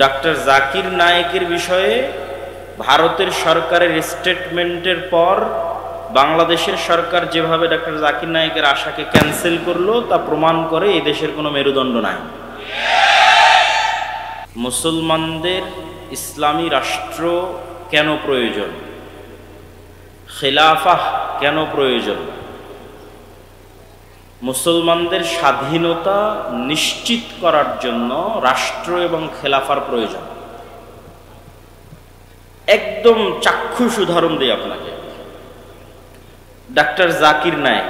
Doctor Zakir নায়েকের বিষয়ে ভারতের সরকারের স্টেটমেন্টের পর বাংলাদেশের সরকার যেভাবে ডক্টর জাকির নায়েকের আশাকে ক্যান্সেল করলো তা প্রমাণ করে এই দেশের কোনো মেরুদণ্ড নাই। মুসলমানদের ইসলামী রাষ্ট্র কেন প্রয়োজন? খেলাফাহ কেন প্রয়োজন? মুসলমানদের স্বাধীনতা নিশ্চিত করার জন্য রাষ্ট্র এবং খেলাফার প্রয়োজন। একদম চাক্ষুষ উদাহরণ দিই আপনাকে। ডক্টর জাকির নায়েক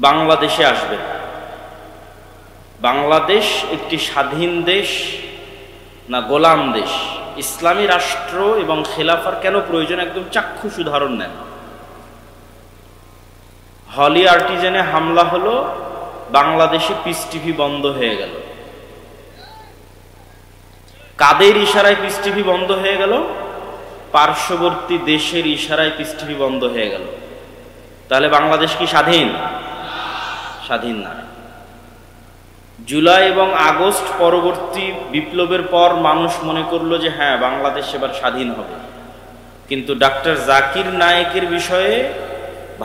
বাংলাদেশে আসবেন। বাংলাদেশ একটি স্বাধীন দেশ না গোলাম দেশ? ইসলামী রাষ্ট্র এবং খেলাফার কেন প্রয়োজন একদম চাক্ষুষ উদাহরণ নেন। হলি আর্টিজানে হামলা হলো, বাংলাদেশে পিস টিভি বন্ধ হয়ে গেল। কাদের ইশারায় পিস টিভি বন্ধ হয়ে গেল? পার্শ্ববর্তী দেশের ইশারায় পিস টিভি বন্ধ হয়ে গেল। তাহলে বাংলাদেশ কি স্বাধীন? স্বাধীন না। জুলাই এবং আগস্ট পরবর্তী বিপ্লবের পর মানুষ মনে করলো যে হ্যাঁ, বাংলাদেশ এবার স্বাধীন হবে। কিন্তু ডক্টর জাকির নায়েকের বিষয়ে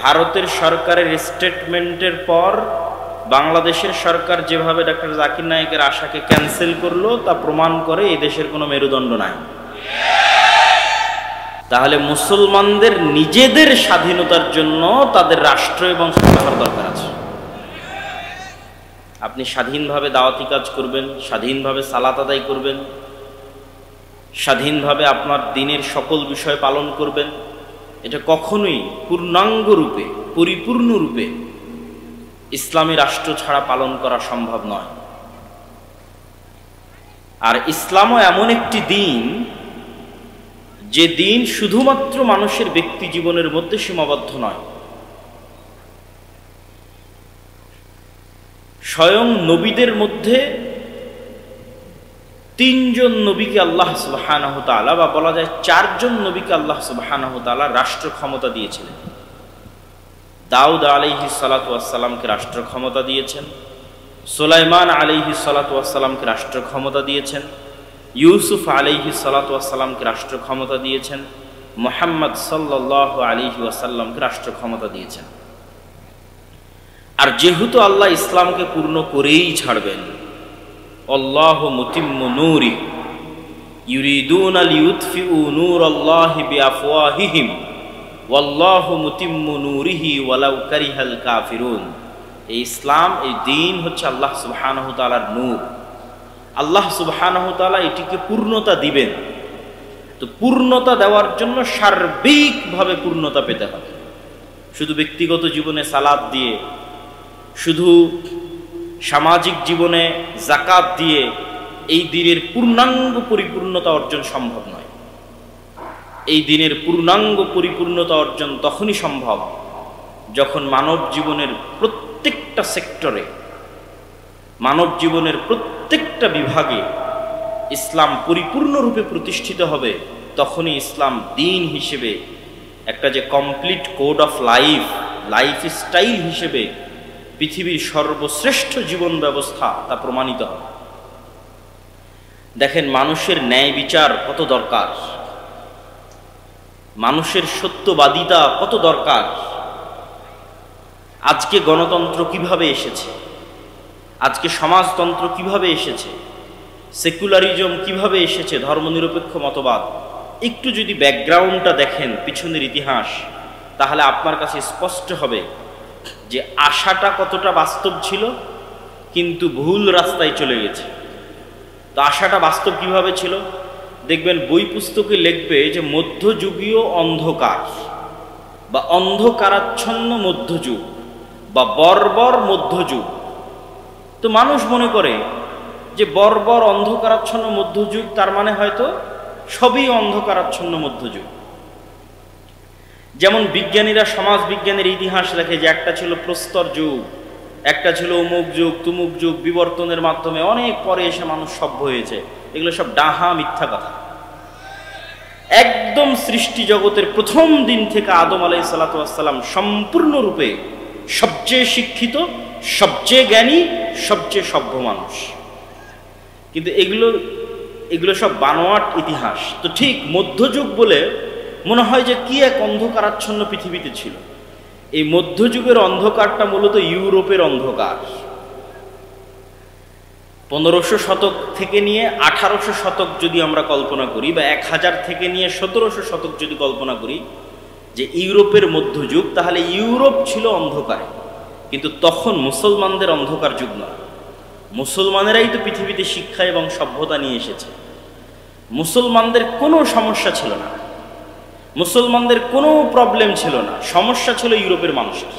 ভারতের সরকারের স্টেটমেন্টের পর বাংলাদেশের সরকার যেভাবে ডক্টর জাকির নায়েকের আশাকে ক্যান্সেল করলো তা প্রমাণ করে এই দেশের কোনো মেরুদণ্ড নাই। তাহলে মুসলমানদের নিজেদের স্বাধীনতার জন্য তাদের রাষ্ট্র এবং খেলাফার দরকার আছে। আপনি স্বাধীনভাবে দাওয়াতি কাজ করবেন, স্বাধীনভাবে সালাত আদায় করবেন, স্বাধীনভাবে আপনার দিনের সকল বিষয় পালন করবেন। এটা কখনোই পূর্ণাঙ্গ রূপে, পরিপূর্ণ রূপে ইসলামী রাষ্ট্র ছাড়া পালন করা সম্ভব নয়। আর ইসলামও এমন একটি দিন যে দিন শুধুমাত্র মানুষের ব্যক্তি জীবনের মধ্যে সীমাবদ্ধ নয়। স্বয়ং নবীদের মধ্যে তিনজন নবীকে আল্লাহ সুবহানাহু ওয়া তাআলা, বা বলা যায় চারজন নবীকে আল্লাহ সুবহানাহু ওয়া তাআলা রাষ্ট্র ক্ষমতা দিয়েছিলেন। দাউদ আলাইহিস সালাতু ওয়াস সালামকে রাষ্ট্র ক্ষমতা দিয়েছেন, সুলাইমান আলাইহিস সালাতু ওয়াস সালামকে রাষ্ট্র ক্ষমতা দিয়েছেন, ইউসুফ আলাইহিস সালাতু ওয়াস সালামকে রাষ্ট্র ক্ষমতা দিয়েছেন, মুহাম্মদ সাল্লাল্লাহু আলাইহি ওয়াসাল্লামকে রাষ্ট্র ক্ষমতা দিয়েছেন। আর যেহেতু আল্লাহ ইসলামকে পূর্ণ করেই ছাড়বেন, আল্লাহু মুতিম্মু নূরি ইউরিদুনা লিইউতফিউ নূরাল্লাহি বিআফওয়াহিহিম ওয়াল্লাহু মুতিম্মু নূরিহি ওয়ালাউ কারিহাল কাফিরুন। এই ইসলাম, এই দ্বীন হচ্ছে আল্লাহ সুবহানাহু ওয়া তাআলার নূর। আল্লাহ সুবহানাহু ওয়া তাআলা এটিকে পূর্ণতা দিবেন। তো পূর্ণতা দেওয়ার জন্য সার্বিকভাবে পূর্ণতা পেতে হবে। শুধু ব্যক্তিগত জীবনে সালাত দিয়ে, শুধু সামাজিক জীবনে যাকাত দিয়ে এই দ্বীনের পূর্ণাঙ্গ পরিপূর্ণতা অর্জন সম্ভব নয়। এই দ্বীনের পূর্ণাঙ্গ পরিপূর্ণতা অর্জন তখনই সম্ভব যখন মানব জীবনের প্রত্যেকটা সেক্টরে, মানব জীবনের প্রত্যেকটা বিভাগে ইসলাম পরিপূর্ণরূপে প্রতিষ্ঠিত হবে। তখনই ইসলাম দ্বীন হিসেবে একটা যে complete code of life, life style হিসেবে পৃথিবীর সর্বশ্রেষ্ঠ জীবন ব্যবস্থা তা প্রমাণিত হবে। দেখেন, মানুষের ন্যায় বিচার কত দরকার, মানুষের সত্যবাদিতা কত দরকার। আজকে গণতন্ত্র কিভাবে এসেছে, আজকে সমাজতন্ত্র কিভাবে এসেছে, সেকুলারিজম কিভাবে এসেছে, ধর্মনিরপেক্ষ মতবাদ, একটু যদি ব্যাকগ্রাউন্ডটা দেখেন, পিছনের ইতিহাস, তাহলে আপনার কাছে স্পষ্ট হবে যে আশাটা কতটা বাস্তব ছিল, কিন্তু ভুল রাস্তায় চলে গেছে। তো আশাটা বাস্তব কিভাবে ছিল? দেখবেন বই পুস্তকে লিখবে যে মধ্যযুগীয় অন্ধকার বা অন্ধকারাচ্ছন্ন মধ্যযুগ বা বর্বর মধ্যযুগ। তো মানুষ মনে করে যে বর্বর অন্ধকারাচ্ছন্ন মধ্যযুগ, তার মানে হয়তো সবই অন্ধকারাচ্ছন্ন মধ্যযুগ। যেমন বিজ্ঞানীরা, সমাজ বিজ্ঞানের ইতিহাস লেখে যে একটা ছিল প্রস্তর যুগ, একটা ছিল অমুক যুগ, তুমুক যুগ, বিবর্তনের মাধ্যমে অনেক পরে এসে মানুষ সভ্য হয়েছে। এগুলো সব ডাহা, মিথ্যা কথা। একদম সৃষ্টি জগতের প্রথম দিন থেকে আদম আলাইহিস সালাতু ওয়াস সালাম সম্পূর্ণরূপে সবচেয়ে শিক্ষিত, সবচেয়ে জ্ঞানী, সবচেয়ে সভ্য মানুষ। কিন্তু এগুলো সব বানোয়াট ইতিহাস। তো ঠিক মধ্যযুগ বলে মনে হয় যে কি এক অন্ধকারাচ্ছন্ন পৃথিবীতে ছিল। এই মধ্যযুগের অন্ধকারটা মূলত ইউরোপের অন্ধকার। 1500 শতক থেকে নিয়ে 1800 শতক যদি আমরা কল্পনা করি, বা 1000 থেকে নিয়ে 1700 শতক যদি কল্পনা করি যে ইউরোপের মধ্যযুগ, তাহলে ইউরোপ ছিল অন্ধকারে। কিন্তু তখন মুসলমানদের অন্ধকার যুগ নয়। মুসলমানেরাই তো পৃথিবীতে শিক্ষা এবং সভ্যতা নিয়ে এসেছে। মুসলমানদের কোনো সমস্যা ছিল না, মুসলমানদের কোনো প্রবলেম ছিল না, সমস্যা ছিল ইউরোপের মানুষের।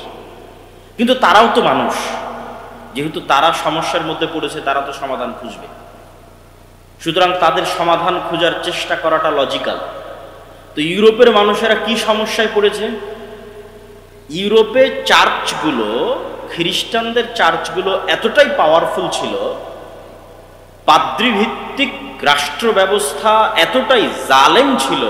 কিন্তু তারাও তো মানুষ, যেহেতু তারা সমস্যার মধ্যে পড়েছে তারা তো সমাধান খুঁজবে। সুতরাং তাদের সমাধান খোঁজার চেষ্টা করাটা লজিক্যাল। তো ইউরোপের মানুষেরা কি সমস্যায় পড়েছে? ইউরোপে চার্চগুলো, খ্রিস্টানদের চার্চগুলো এতটাই পাওয়ারফুল ছিল, পাদ্রীভিত্তিক রাষ্ট্র ব্যবস্থা এতটাই জালেম ছিল,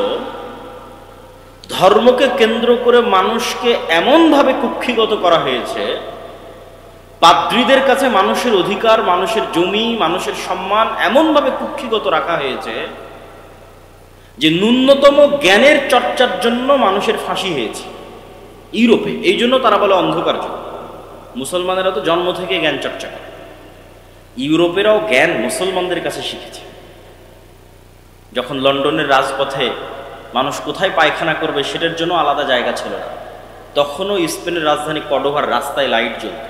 ধর্মকে কেন্দ্র করে মানুষকে এমনভাবে কুক্ষিগত করা হয়েছে, পাদ্রীদের কাছে মানুষের অধিকার, মানুষের জমি, মানুষের সম্মান এমনভাবে কুক্ষিগত রাখা হয়েছে যে ন্যূনতম জ্ঞানের চর্চার জন্য মানুষের ফাঁসি হয়েছে ইউরোপে। এই জন্য তারা বলে অন্ধকার যুগ। মুসলমানেরা তো জন্ম থেকে জ্ঞান চর্চা করে, ইউরোপেরাও জ্ঞান মুসলমানদের কাছে শিখেছে। যখন লন্ডনের রাজপথে মানুষ কোথায় পায়খানা করবে সেটার জন্য আলাদা জায়গা ছিল না, তখনও স্পেনের রাজধানী কর্ডোভার রাস্তায় লাইট জ্বলত,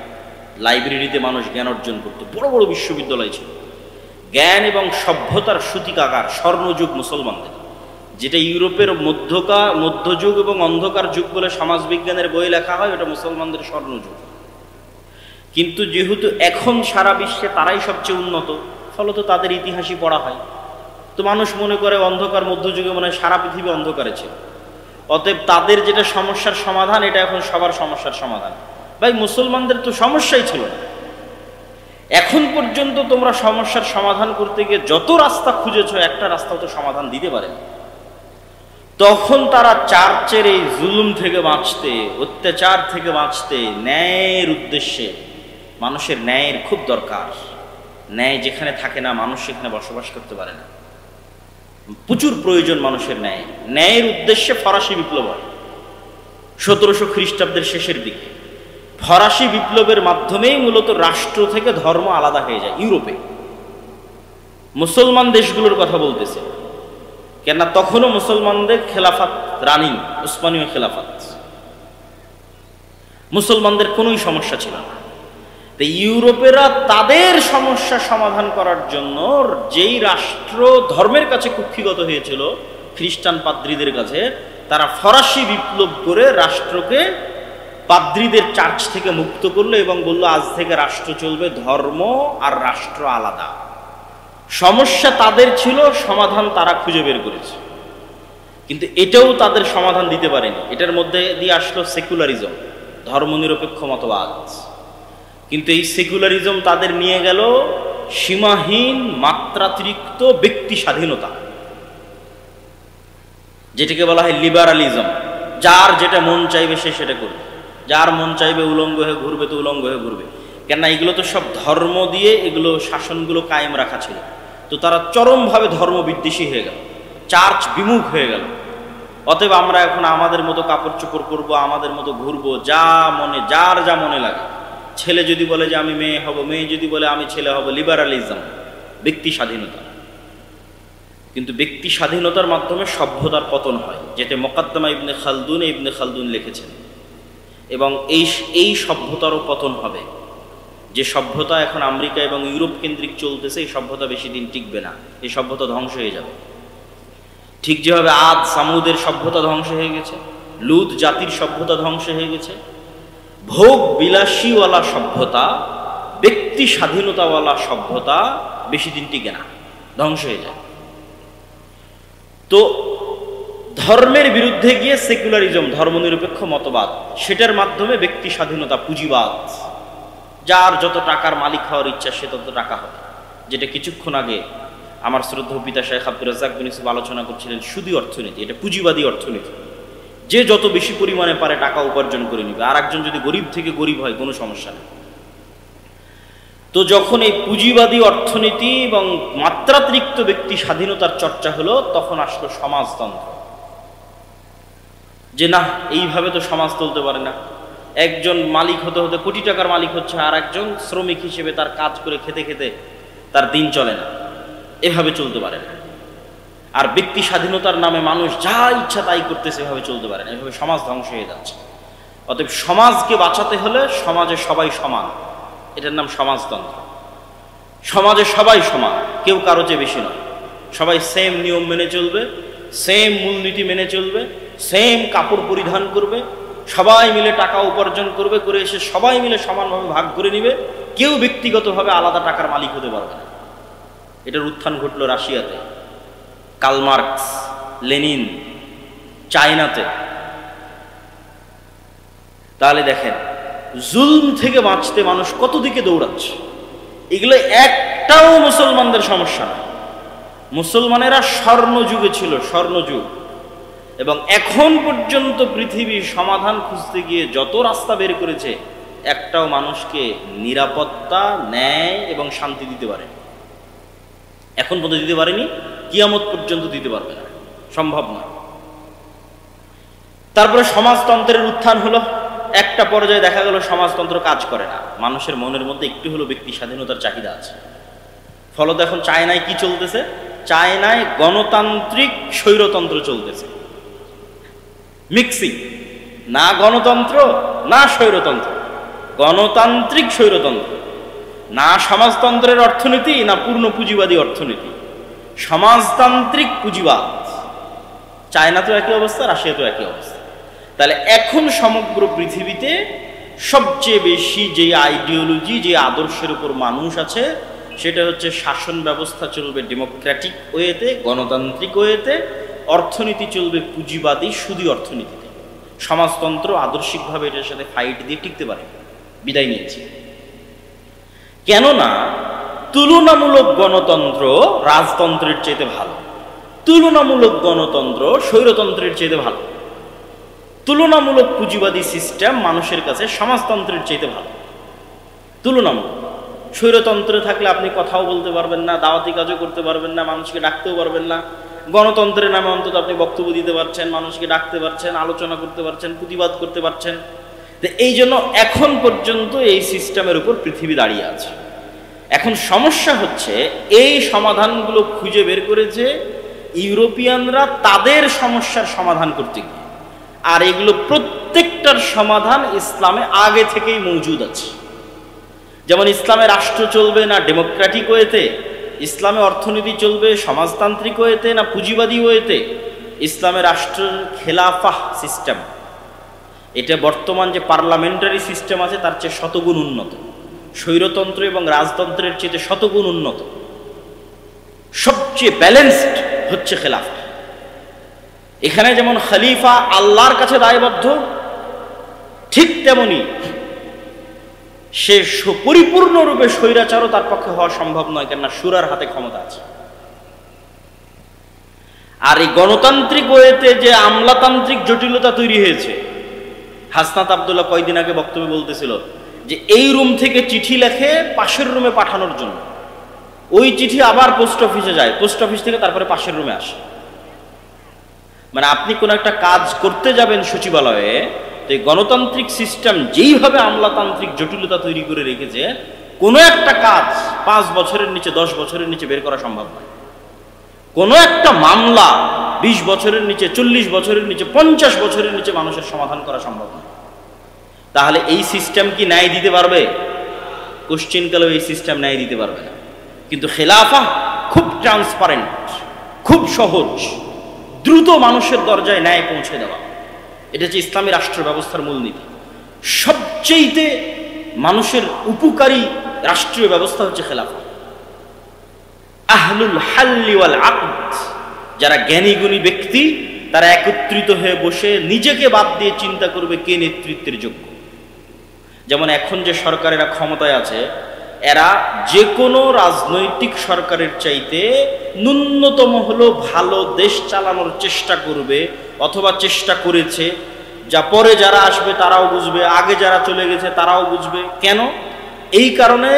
লাইব্রেরিতে মানুষ জ্ঞান অর্জন করত, বড় বড় বিশ্ববিদ্যালয় ছিল। জ্ঞান এবং সভ্যতার সূতিকাগার স্বর্ণযুগ মুসলমানদের, যেটা ইউরোপের মধ্যযুগ এবং অন্ধকার যুগ বলে সমাজবিজ্ঞানের বই লেখা হয়, ওটা মুসলমানদের স্বর্ণযুগ। কিন্তু যেহেতু এখন সারা বিশ্বে তারাই সবচেয়ে উন্নত, ফলত তাদের ইতিহাসই পড়া হয়। তো মানুষ মনে করে অন্ধকার মধ্যযুগে মনে হয় সারা পৃথিবী অন্ধকারে ছিল, অতএব তাদের যেটা সমস্যার সমাধান এটা এখন সবার সমস্যার সমাধান। ভাই, মুসলমানদের তো সমস্যাই ছিল না। এখন পর্যন্ত তোমরা সমস্যার সমাধান করতে গিয়ে যত রাস্তা খুঁজেছ, একটা রাস্তাও তো সমাধান দিতে পারেন। তখন তারা চার্চের এই জুলুম থেকে বাঁচতে, অত্যাচার থেকে বাঁচতে, ন্যায়ের উদ্দেশ্যে, মানুষের ন্যায়ের খুব দরকার। ন্যায় যেখানে থাকে না, মানুষ সেখানে বসবাস করতে পারে না। প্রচুর প্রয়োজন মানুষের ন্যায়। ন্যায়ের উদ্দেশ্যে ফরাসি বিপ্লব হয় 1700 খ্রিস্টাব্দের শেষের দিকে। ফরাসি বিপ্লবের মাধ্যমেই মূলত রাষ্ট্র থেকে ধর্ম আলাদা হয়ে যায় ইউরোপে। মুসলমান দেশগুলোর কথা বলতেছে, কেননা তখনও মুসলমানদের খেলাফাত রানিং, উসমানীয় খেলাফাত, মুসলমানদের কোনোই সমস্যা ছিল না। তো ইউরোপেরা তাদের সমস্যা সমাধান করার জন্য যেই রাষ্ট্র ধর্মের কাছে কুক্ষিগত হয়েছিল, খ্রিস্টান পাদ্রীদের কাছে, তারা ফরাসি বিপ্লব করে রাষ্ট্রকে পাদ্রীদের চার্চ থেকে মুক্ত করলো এবং বলল আজ থেকে রাষ্ট্র চলবে, ধর্ম আর রাষ্ট্র আলাদা। সমস্যা তাদের ছিল, সমাধান তারা খুঁজে বের করেছে। কিন্তু এটাও তাদের সমাধান দিতে পারেনি। এটার মধ্যে দিয়ে আসলো সেকুলারিজম, ধর্মনিরপেক্ষ মতবাদ। কিন্তু এই সেকুলারিজম তাদের নিয়ে গেল সীমাহীন মাত্রাতিরিক্ত ব্যক্তি স্বাধীনতা, যেটাকে বলা হয় লিবারালিজম। যার যেটা মন চাইবে সে সেটা করবে, যার মন চাইবে উলঙ্গ হয়ে ঘুরবে তো উলঙ্গ হয়ে ঘুরবে। কেননা এগুলো তো সব ধর্ম দিয়ে এগুলো শাসনগুলো কায়েম রাখা ছিল। তো তারা চরমভাবে ধর্ম বিদ্বেষী হয়ে গেল, চার্চ বিমুখ হয়ে গেল। অতএব আমরা এখন আমাদের মতো কাপড় চোপড় করবো, আমাদের মতো ঘুরবো, যা মনে, যার যা মনে লাগে। ছেলে যদি বলে যে আমি মেয়ে হব, মেয়ে যদি বলে আমি ছেলে হব, লিবারালিজম, ব্যক্তি স্বাধীনতা। কিন্তু ব্যক্তি স্বাধীনতার মাধ্যমে সভ্যতার পতন হয়, যেটা মোকাদ্দমা ইবনে খালদুন লিখেছেন। এবং এই সভ্যতারও পতন হবে। যে সভ্যতা এখন আমেরিকা এবং ইউরোপ কেন্দ্রিক চলতেছে, এই সভ্যতা বেশি দিন টিকবে না, এই সভ্যতা ধ্বংস হয়ে যাবে। ঠিক যেভাবে আদ সামুদের সভ্যতা ধ্বংস হয়ে গেছে, লুত জাতির সভ্যতা ধ্বংস হয়ে গেছে, ভোগ বিলাসীওয়ালা সভ্যতা, ব্যক্তি স্বাধীনতাওয়ালা সভ্যতা বেশি দিন টিকে না, ধ্বংস হয়ে যায়। তো ধর্মের বিরুদ্ধে গিয়ে সেকুলারিজম, ধর্মনিরপেক্ষ মতবাদ, সেটার মাধ্যমে ব্যক্তি স্বাধীনতা, পুঁজিবাদ, যার যত টাকার মালিক হওয়ার ইচ্ছা সে তত টাকা হবে। যেটা কিছুক্ষণ আগে আমার শ্রদ্ধেয় পিতা শেখ আব্দুর রাজ্জাক বিন ইউসুফ আলোচনা করছিলেন, সুদী অর্থনীতি, এটা পুঁজিবাদী অর্থনীতি। যে যত বেশি পরিমাণে পারে টাকা উপার্জন করে নিবে, আর একজন যদি গরিব থেকে গরিব হয় কোনো সমস্যা নেই। তো যখন এই পুঁজিবাদী অর্থনীতি এবং মাত্রাতিরিক্ত ব্যক্তি স্বাধীনতার চর্চা হলো, তখন আসলো সমাজতন্ত্র। যে না, এইভাবে তো সমাজ চলতে পারে না। একজন মালিক হতে হতে কোটি টাকার মালিক হচ্ছে, আর একজন শ্রমিক হিসেবে তার কাজ করে খেতে খেতে তার দিন চলে না, এভাবে চলতে পারে না। আর ব্যক্তি স্বাধীনতার নামে মানুষ যা ইচ্ছা তাই করতেছে, এভাবে চলতে পারে না। এভাবে সমাজ ধ্বংস হয়ে যাচ্ছে। অতএব সমাজকে বাঁচাতে হলে সমাজে সবাই সমান, এটার নাম সমাজতন্ত্র। সমাজে সবাই সমান, কেউ কারো চেয়ে বেশি নয়। সবাই সেম নিয়ম মেনে চলবে, সেম মূলনীতি মেনে চলবে, সেম কাপড় পরিধান করবে, সবাই মিলে টাকা উপার্জন করবে, করে এসে সবাই মিলে সমানভাবে ভাগ করে নিবে। কেউ ব্যক্তিগতভাবে আলাদা টাকার মালিক হতে পারবে না। এটার উত্থান ঘটল রাশিয়াতে, কার্ল মার্কস, লেনিন, চায়নাতে। তাহলে দেখেন, জুলম থেকে বাঁচতে মানুষ কত দিকে দৌড়াচ্ছে। এগুলো একটাও মুসলমানদের সমস্যা নয়। মুসলমানেরা স্বর্ণযুগে ছিল, স্বর্ণযুগ। এবং এখন পর্যন্ত পৃথিবীর সমাধান খুঁজতে গিয়ে যত রাস্তা বের করেছে, একটাও মানুষকে নিরাপত্তা, ন্যায় এবং শান্তি দিতে পারে। এখন পর্যন্ত দিতে পারেনি, কিয়ামত পর্যন্ত দিতে পারবে না, সম্ভব না। তারপরে সমাজতন্ত্রের উত্থান হলো। একটা পর্যায়ে দেখা গেল সমাজতন্ত্র কাজ করে না, মানুষের মনের মধ্যে একটু হলো ব্যক্তি স্বাধীনতার চাহিদা আছে। ফলত এখন চায়নায় কি চলতেছে? চায়নায় গণতান্ত্রিক স্বৈরতন্ত্র চলতেছে, মিক্সিং। না গণতন্ত্র না স্বৈরতন্ত্র, গণতান্ত্রিক স্বৈরতন্ত্র। না সমাজতন্ত্রের অর্থনীতি, না পূর্ণ পুঁজিবাদী অর্থনীতি, সমাজতান্ত্রিক পুঁজিবাদ। চায়নাতেও একই অবস্থা, রাশিয়াতেও একই অবস্থা। তাহলে এখন সমগ্র পৃথিবীতে সবচেয়ে বেশি যে আইডিওলজি, যে আদর্শের উপর মানুষ আছে, সেটা হচ্ছে শাসন ব্যবস্থা চলবে ডেমোক্রেটিক ওয়েতে, গণতান্ত্রিক ওয়েতে, অর্থনীতি চলবে পুঁজিবাদী সুদী অর্থনীতিতে। সমাজতন্ত্র আদর্শিকভাবে এটার সাথে ফাইট দিয়ে টিকতে পারে, বিদায় নিয়েছে। কেননা তুলনামূলক গণতন্ত্র রাজতন্ত্রের চেয়ে ভালো, তুলনামূলক গণতন্ত্র স্বৈরতন্ত্রের চেয়ে ভালো, তুলনামূলক পুঁজিবাদী সিস্টেম মানুষের কাছে সমাজতন্ত্রের চেয়ে ভালো। তুলনামূলক স্বৈরতন্ত্রে থাকলে আপনি কথাও বলতে পারবেন না, দাওয়াতি কাজও করতে পারবেন না, মানুষকে ডাকতেও পারবেন না। গণতন্ত্রের নামে অন্তত আপনি বক্তব্য দিতে পারছেন, মানুষকে ডাকতে পারছেন, আলোচনা করতে পারছেন, প্রতিবাদ করতে পারছেন। এই জন্য এখন পর্যন্ত এই সিস্টেমের উপর পৃথিবী দাঁড়িয়ে আছে। এখন সমস্যা হচ্ছে, এই সমাধানগুলো খুঁজে বের করেছে ইউরোপিয়ানরা তাদের সমস্যার সমাধান করতে গিয়ে। আর এগুলো প্রত্যেকটার সমাধান ইসলামে আগে থেকেই মজুদ আছে। যেমন ইসলামে রাষ্ট্র চলবে না ডেমোক্রেটিক ওয়েতে, ইসলামে অর্থনীতি চলবে সমাজতান্ত্রিক ওয়েতে না পুঁজিবাদী ওয়েতে। ইসলামে রাষ্ট্রের খেলাফাহ সিস্টেম, এটা বর্তমান যে পার্লামেন্টারি সিস্টেম আছে তার চেয়ে শতগুণ উন্নত, স্বৈরতন্ত্র এবং রাজতন্ত্রের চেয়ে শতগুণ উন্নত। সবচেয়ে ব্যালেন্সড হচ্ছে খেলাফা। এখানে যেমন খলিফা আল্লাহর কাছে দায়বদ্ধ, ঠিক তেমনি সে পরিপূর্ণরূপে স্বৈরাচারও তার পক্ষে হওয়া সম্ভব নয়, কেননা শুরার হাতে ক্ষমতা আছে। আর এই গণতান্ত্রিক ওয়েতে যে আমলাতান্ত্রিক জটিলতা তৈরি হয়েছে, হাসনাত আব্দুল্লাহ কয়েকদিন আগে বক্তব্যে বলতেছিল যে এই রুম থেকে চিঠি লেখে পাশের রুমে পাঠানোর জন্য, ওই চিঠি আবার পোস্ট অফিসে যায়, পোস্ট অফিস থেকে তারপরে পাশের রুমে আসে। মানে আপনি কোনো একটা কাজ করতে যাবেন সচিবালয়ে, তো এই গণতান্ত্রিক সিস্টেম যেইভাবে আমলাতান্ত্রিক জটিলতা তৈরি করে রেখেছে, কোনো একটা কাজ 5 বছরের নিচে 10 বছরের নিচে বের করা সম্ভব নয়। কোনো একটা মামলা 20 বছরের নিচে, 40 বছরের নিচে, 50 বছরের নিচে মানুষের সমাধান করা সম্ভব নয়। তাহলে এই সিস্টেম কি ন্যায় দিতে পারবে? কোশ্চিনকালেও এই সিস্টেম ন্যায় দিতে পারবে না। কিন্তু খেলাফা খুব ট্রান্সপারেন্ট, খুব সহজ, দ্রুত মানুষের দরজায় ন্যায় পৌঁছে দেওয়া। এটা হচ্ছে ইসলামী রাষ্ট্র ব্যবস্থার মূলনীতি। সবচেয়ে মানুষের উপকারী রাষ্ট্রীয় ব্যবস্থা হচ্ছে খেলাফা। আহলুল হাল্লি ওয়াল আকদ, যারা জ্ঞানী গুণী ব্যক্তি, তারা একত্রিত হয়ে বসে নিজেকে বাদ দিয়ে চিন্তা করবে কে নেতৃত্বের যোগ্য। যেমন এখন যে সরকারেরা ক্ষমতায় আছে, এরা যে কোনো রাজনৈতিক সরকারের চাইতে ন্যূনতম হলো ভালো দেশ চালানোর চেষ্টা করবে, অথবা চেষ্টা করেছে। যা পরে যারা আসবে তারাও বুঝবে, আগে যারা চলে গেছে তারাও বুঝবে। কেন? এই কারণে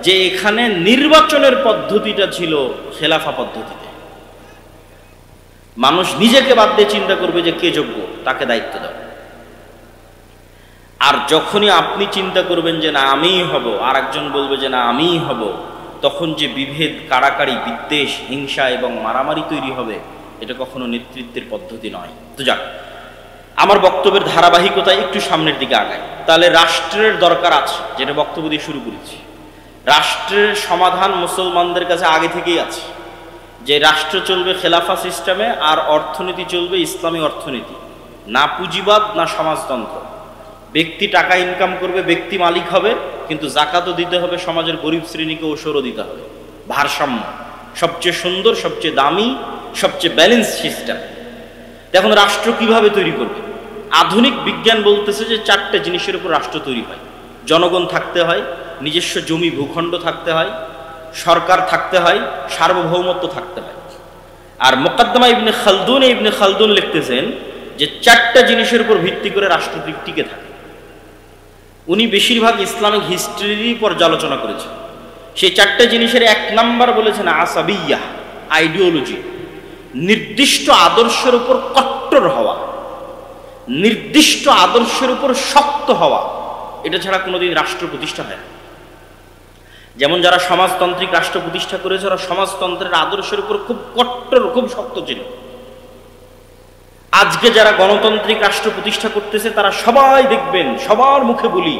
যে এখানে নির্বাচনের পদ্ধতিটা ছিল খেলাফা পদ্ধতিতে। মানুষ নিজেকে বাদ দিয়ে চিন্তা করবে যে কে যোগ্য, তাকে দায়িত্ব দাও। আর যখনই আপনি চিন্তা করবেন যে না আমিই হব, আর একজন বলবে যে না আমিই হব, তখন যে বিভেদ, কাড়াকাড়ি, বিদ্বেষ, হিংসা এবং মারামারি তৈরি হবে, এটা কখনো নেতৃত্বের পদ্ধতি নয়। তো যাক, আমার বক্তব্যের ধারাবাহিকতা একটু সামনের দিকে আগায়। তাহলে রাষ্ট্রের দরকার আছে, যেটা বক্তব্য দিয়ে শুরু করেছি। রাষ্ট্রের সমাধান মুসলমানদের কাছে আগে থেকেই আছে, যে রাষ্ট্র চলবে খেলাফা সিস্টেমে, আর অর্থনীতি চলবে ইসলামী অর্থনীতি, না পুঁজিবাদ না সমাজতন্ত্র। ব্যক্তি টাকা ইনকাম করবে, ব্যক্তি মালিক হবে, কিন্তু জাকাতও দিতে হবে, সমাজের গরিব শ্রেণীকে ওষুধও দিতে হবে। ভারসাম্য, সবচেয়ে সুন্দর, সবচেয়ে দামি, সবচেয়ে ব্যালেন্স সিস্টেম। এখন রাষ্ট্র কিভাবে তৈরি করবে? আধুনিক বিজ্ঞান বলতেছে যে 4টে জিনিসের উপর রাষ্ট্র তৈরি হয়। জনগণ থাকতে হয়, নিজস্ব জমি ভূখণ্ড থাকতে হয়, সরকার থাকতে হয়, সার্বভৌমত্ব থাকতে হয়। আর মুকদ্দমা ইবনে খালদুন লিখতেছেন যে 4টা জিনিসের উপর ভিত্তি করে রাষ্ট্র টিকে থাকে। উনি বেশিরভাগ ইসলামিক হিস্ট্রির পর্যালোচনা করেছেন। সেই 4টে জিনিসের 1 নাম্বার বলেছেন আসাবিয়া, আইডিওলজি, নির্দিষ্ট আদর্শের উপর কট্টর হওয়া, নির্দিষ্ট আদর্শের উপর শক্ত হওয়া। এটা ছাড়া কোনোদিন রাষ্ট্র প্রতিষ্ঠা হয় না। যেমন যারা সমাজতান্ত্রিক রাষ্ট্র প্রতিষ্ঠা করেছে, ওরা সমাজতন্ত্রের আদর্শের উপর খুব কট্টর, খুব শক্ত ছিল। আজকে যারা গণতান্ত্রিক রাষ্ট্র প্রতিষ্ঠা করতেছে, তারা সবাই দেখবেন, সবার মুখে বলি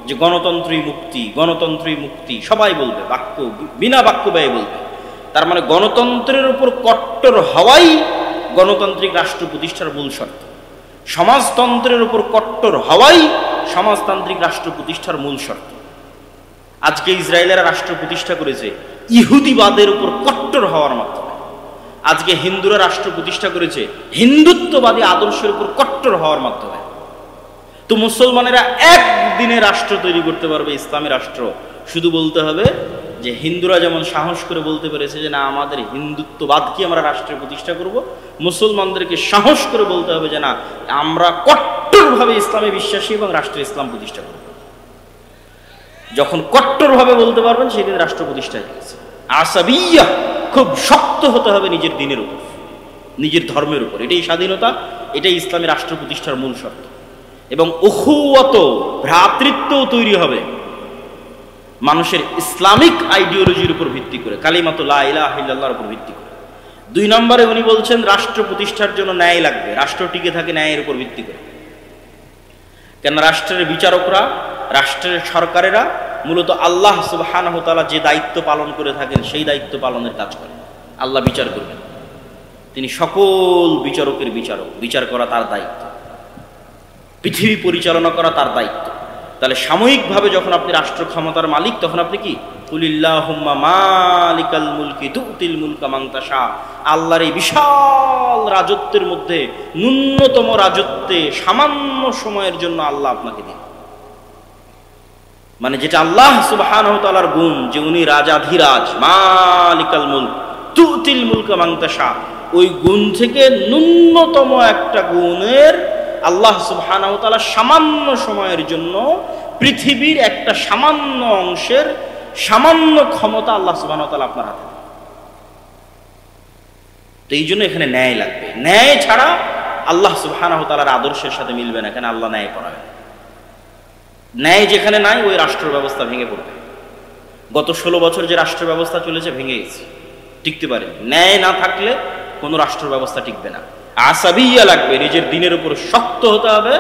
যে গণতন্ত্রই মুক্তি, গণতন্ত্রই মুক্তি, সবাই বলবে, বাক্য বিনা বাক্য ব্যয় বলবে। তার মানে গণতন্ত্রের উপর কট্টর হওয়াই গণতান্ত্রিক রাষ্ট্র প্রতিষ্ঠার মূল শর্ত। সমাজতন্ত্রের উপর কট্টর হওয়াই সমাজতান্ত্রিক রাষ্ট্র প্রতিষ্ঠার মূল শর্ত। আজকে ইসরায়েলেরা রাষ্ট্র প্রতিষ্ঠা করেছে ইহুদিবাদের উপর কট্টর হওয়ার মাধ্যমে। আজকে হিন্দুরা রাষ্ট্র প্রতিষ্ঠা করেছে হিন্দুত্ববাদী আদর্শের উপর কট্টর হওয়ার মাধ্যমে। তো মুসলমানেরা একদিনে রাষ্ট্র তৈরি করতে পারবে, ইসলামী রাষ্ট্র। শুধু বলতে হবে যে হিন্দুরা যেমন সাহস করে বলতে পেরেছে যে না আমাদের হিন্দুত্ববাদকে আমরা রাষ্ট্রে প্রতিষ্ঠা করব, মুসলমানদেরকে সাহস করে বলতে হবে যে না আমরা কট্টরভাবে ইসলামে বিশ্বাসী এবং রাষ্ট্রে ইসলাম প্রতিষ্ঠা করব। যখন কট্টরভাবে বলতে পারবেন, সেদিন রাষ্ট্র প্রতিষ্ঠা হয়ে গেছে। আসাবিয়া, খুব শক্ত হতে হবে নিজের দিনের উপর, নিজের ধর্মের উপর। এটাই স্বাধীনতা, এটাই ইসলামী রাষ্ট্র প্রতিষ্ঠার মূল শর্ত। এবং উখুওয়াত, ভ্রাতৃত্বও তৈরি হবে মানুষের ইসলামিক আইডিওলজির উপর ভিত্তি করে, কালিমাত লা ইলাহা ইল্লাল্লাহর উপর ভিত্তি করে। 2 নম্বরে উনি বলছেন রাষ্ট্র প্রতিষ্ঠার জন্য ন্যায় লাগবে। রাষ্ট্র টিকে থাকে ন্যায়ের উপর ভিত্তি করে। কেন রাষ্ট্রের বিচারকরা, রাষ্ট্রের সরকারেরা মূলত আল্লাহ সুবহানাহু ওয়া তাআলা যে দায়িত্ব পালন করে থাকেন, সেই দায়িত্ব পালনের কাজ করেন। আল্লাহ বিচার করবেন, তিনি সকল বিচারকের বিচারক, বিচার করা তার দায়িত্ব, পৃথিবী পরিচালনা করা তার দায়িত্ব। তাহলে সাময়িকভাবে যখন আপনি রাষ্ট্র ক্ষমতার মালিক, তখন আপনি কি কুলিল্লাহুম্মা মালিকাল মুলকি তুতিল মুলকা মান তাশা, আল্লাহর এই বিশাল রাজত্বের মধ্যে ন্যূনতম রাজত্বে সামান্য সময়ের জন্য আল্লাহ আপনাকে দিন। মানে যেটা আল্লাহ সুবহানাহু ওয়া তাআলার গুণ, যে উনি রাজাধিরাজ, মালিকাল মুলক তুতিল মুলকা মান তাশা, ওই গুণ থেকে ন্যূনতম একটা গুণের আল্লাহ সুবহানাহু ওয়া তাআলা সামান্য সময়ের জন্য পৃথিবীর একটা সামান্য অংশের সামান্য ক্ষমতা আল্লাহ সুবহানাহু ওয়া তাআলা আপনার হাতে। তো এই জন্য এখানে ন্যায় লাগবে। ন্যায় ছাড়া আল্লাহ সুবহানাহু ওয়া তাআলার আদর্শের সাথে মিলবে না। এখানে আল্লাহ ন্যায় করাবে। ন্যায় যেখানে নাই, ওই রাষ্ট্র ব্যবস্থা ভেঙে পড়বে। গত 16 বছর যে রাষ্ট্র ব্যবস্থা চলেছে, ভেঙে গেছে, টিকতে পারে। ন্যায় না থাকলে কোনো রাষ্ট্র ব্যবস্থা টিকবে না। আসাবিয়া লাগবে, নিজের দিনের উপর শক্ত হতে হবে।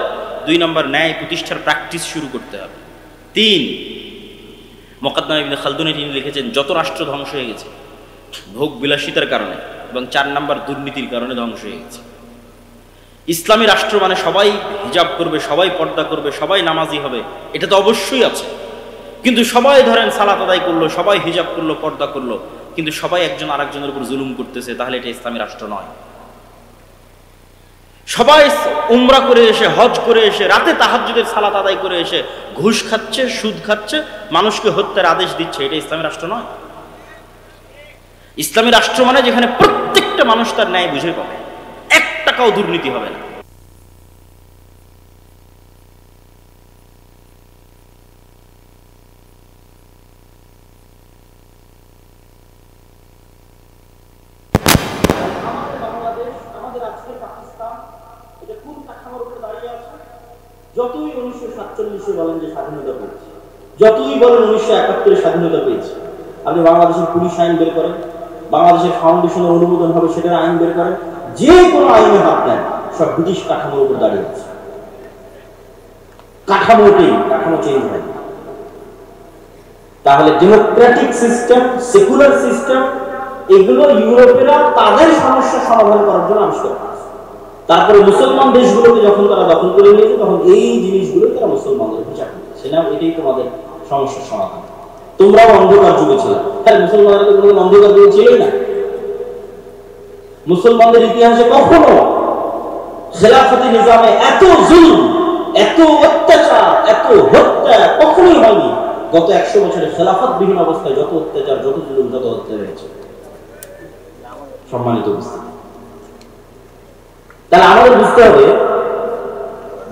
2 নম্বর, ন্যায় প্রতিষ্ঠার প্র্যাকটিস শুরু করতে হবে। 3, মুকদ্দমা ইবনে খালদুনে তিনি লিখেছেন যত রাষ্ট্র ধ্বংস হয়ে গেছে ভোগ বিলাসিতার কারণে, এবং 4 নম্বর দুর্নীতির কারণে ধ্বংস হয়ে গেছে। ইসলামী রাষ্ট্র মানে সবাই হিজাব করবে, সবাই পর্দা করবে, সবাই নামাজি হবে, এটা তো অবশ্যই আছে। কিন্তু সবাই ধরেন সালাত আদায় করলো, সবাই হিজাব করলো, পর্দা করলো, কিন্তু সবাই একজন আরেকজনের উপর জুলুম করতেছে, তাহলে এটা ইসলামী রাষ্ট্র নয়। সবাই উমরা করে এসে, হজ করে এসে, রাতে তাহাজ্জুদের সালাত আদায় করে এসে ঘুষ খাচ্ছে, সুদ খাচ্ছে, মানুষকে হত্যার আদেশ দিচ্ছে, এটা ইসলামী রাষ্ট্র নয়। ইসলামী রাষ্ট্র মানে যেখানে প্রত্যেকটা মানুষ তার ন্যায় বুঝে পাবে, 1 টাকাও দুর্নীতি হবে না। আজকে পাকিস্তান এটা কোন কাঠামোর উপরে দাঁড়িয়ে আছে? যতই 1947 বলেন যে স্বাধীনতা পেয়েছে, যতই বলেন 1971 স্বাধীনতা পেয়েছে, আপনি বাংলাদেশের পুলিশ আইন বের করেন, বাংলাদেশের ফাউন্ডেশনের অনুমোদন হবে সেটার আইন বের করেন, যে কোনো আইনে হাত দেন, সব ব্রিটিশ কাঠামোর উপর দাঁড়িয়ে আছে। কাঠামো চেঞ্জ হয়। তাহলে ডেমোক্রেটিক সিস্টেম, সেকুলার সিস্টেম, এগুলো ইউরোপেরা তাদের সমস্যা সমাধান করার জন্য আবিষ্কার করেছে। তারপরে মুসলমান দেশগুলোকে যখন তারা দখল করে নিয়েছে, তখন এই জিনিসগুলো তারা মুসলমানদের বিচার করেছে না, এটাই তোমাদের সমস্যার সমাধান। তোমরাও অন্ধকার যুগে ছিল, তাহলে মুসলমানরা তো কোনো অন্ধকার যুগে ছিলই না। মুসলমানদের ইতিহাসে কখনো খেলাফতি নিজামে এত জুলুম, এত অত্যাচার, এত হত্যা কখনোই হয়নি। গত 100 বছরে খেলাফতবিহীন অবস্থায় যত অত্যাচার, যত জুলুম, যত হত্যা হয়েছে। সম্মানিত উপস্থিতি, তাহলে আমাদের বুঝতে হবে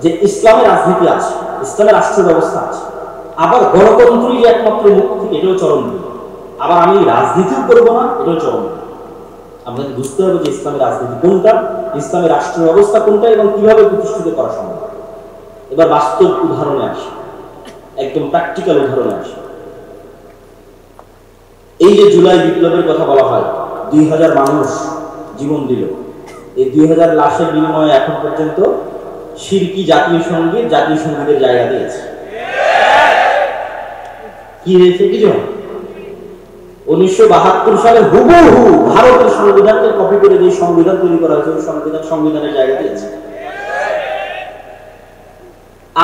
যে ইসলামের রাজনীতি আছে, ইসলামের রাষ্ট্র ব্যবস্থা আছে, আবার গণতন্ত্রই যে একমাত্র মুক্তি, এটাও চরম। আবার আমি রাজনীতিও করবো না, এটাও চরম। আমাদের বুঝতে হবে যে ইসলামের রাজনীতি কোনটা, ইসলামের রাষ্ট্র ব্যবস্থা কোনটা এবং কিভাবে প্রতিষ্ঠিত করা সম্ভব। এবার বাস্তব উদাহরণে আসে, একদম প্র্যাকটিক্যাল উদাহরণে আসে। এই যে জুলাই বিপ্লবের কথা বলা হয়, 2000 মানুষ জীবন দিল। এই 2000 লাশের বিনিময়ে এখন পর্যন্ত শিরকি জাতীয় সঙ্গীতের জায়গা দিয়েছে। কি হয়েছে? কিছু 1972 সালে হুবহু ভারতের সংবিধানকে কপি করে যে সংবিধান তৈরি করা হয়েছে, ওই সংবিধানের জায়গা দিয়েছে।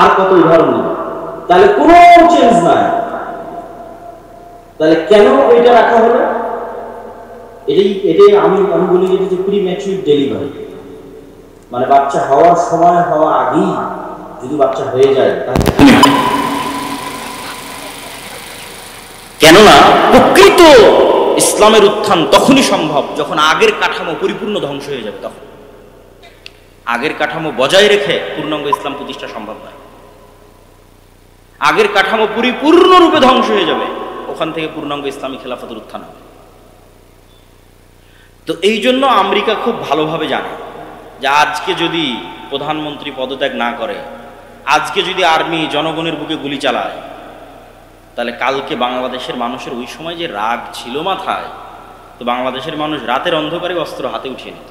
আর কত উদাহরণ নেই। তাহলে কোনো চেঞ্জ নাই। তাহলে কেন এটা রাখা হলো? এটাই আমি বলি যে প্রিম্যাচুর ডেলিভারি, মানে বাচ্চা হওয়ার সময় হওয়া আগেই যদি বাচ্চা হয়ে যায়, কেননা প্রকৃত ইসলামের উত্থান তখনই সম্ভব যখন আগের কাঠামো পরিপূর্ণ ধ্বংস হয়ে যাবে। তখন আগের কাঠামো বজায় রেখে পূর্ণাঙ্গ ইসলাম প্রতিষ্ঠা সম্ভব নয়। আগের কাঠামো পরিপূর্ণরূপে ধ্বংস হয়ে যাবে, ওখান থেকে পূর্ণাঙ্গ ইসলামী খেলাফতের উত্থান হবে। তো এই জন্য আমেরিকা খুব ভালোভাবে জানে যে আজকে যদি প্রধানমন্ত্রী পদত্যাগ না করে, আজকে যদি আর্মি জনগণের বুকে গুলি চালায়, তাহলে কালকে বাংলাদেশের মানুষের ওই সময় যে রাগ ছিল মাথায়, তো বাংলাদেশের মানুষ রাতের অন্ধকারে অস্ত্র হাতে উঠিয়ে নিত।